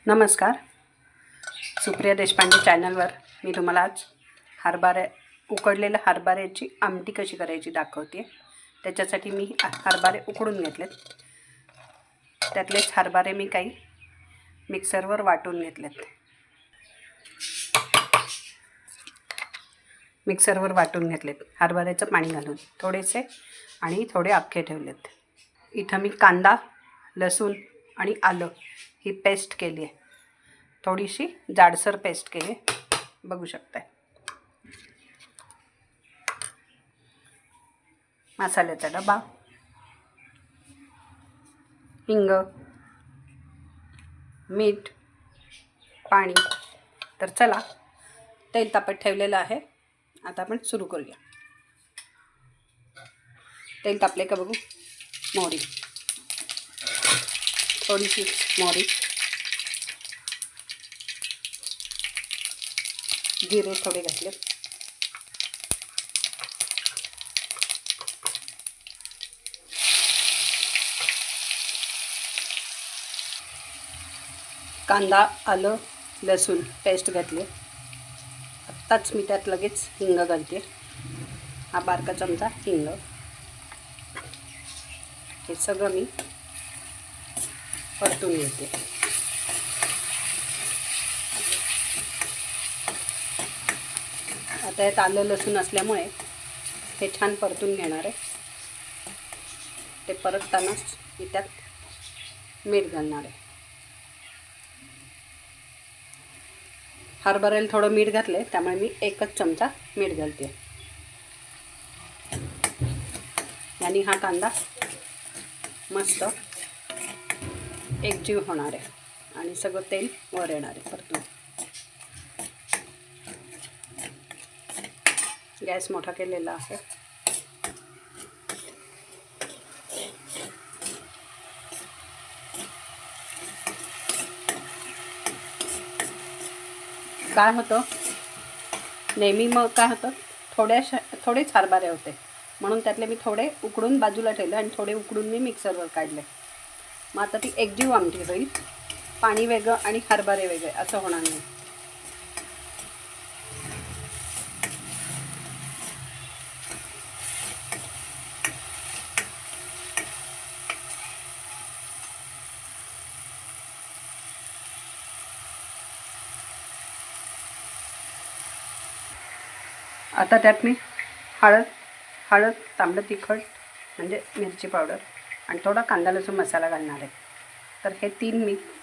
नमस्कार. सुप्रिया देशपांडे चॅनलवर मी तुम्हाला आज उकडलेल्या हरभऱ्याची आमटी कशी करायची दाखवते. त्याच्यासाठी मी हरभरे उकडून घेतलेत. त्यातलेच हरभरे मी काही मिक्सरवर वाटून घेतलेत. हरभऱ्याचं पाणी घालून थोडेसे आणि थोडे अख्खे ठेवलेत. इथं मी कांदा, लसूण आणि आलं ही पेस्ट केली आहे. थोडीशी जाडसर पेस्ट केली आहे, बघू शकताय. मसाल्याचा डबा, हिंग, मीठ, पाणी. तर चला, तेल तापत ठेवलेलं आहे. आता आपण सुरू करूया. तेल तापले का बघू. मोहरी, थोडीशी मोहरी, जिरे थोडे घातले, कांदा, आलं, लसूण पेस्ट घातली. आत्ताच मी त्यात लगेच हिंग घालते. हा बारका चमचा हिंग. हे सगळं मी परतून घेते. आता यात आलं लसूण असल्यामुळे हे छान परतून घेणार आहे. ते परततानाच मी त्यात मीठ घालणार आहे. हरभऱ्याला थोडं मीठ घातलं आहे, त्यामुळे मी एकच चमचा मीठ घालते. आणि हा कांदा मस्त एकजीव होणार आहे आणि सगळं तेल वर येणार आहे परतून. गॅस मोठा केलेला आहे. काय होतं नेहमी, मग काय होतं, थोडेच हरभरे होते, म्हणून त्यातले मी थोडे उकडून बाजूला ठेवले आणि थोडे उकडून मी मिक्सरवर काढले. मग आता ती एकजीव आमटी होईल. पाणी वेगळं आणि हरभरे वेगळे असं होणार नाही. आता त्यात मी हळद, तांबडं तिखट म्हणजे मिरची पावडर आणि थोडा कांदा लसूण मसाला घालणार आहे. तर हे तीन मी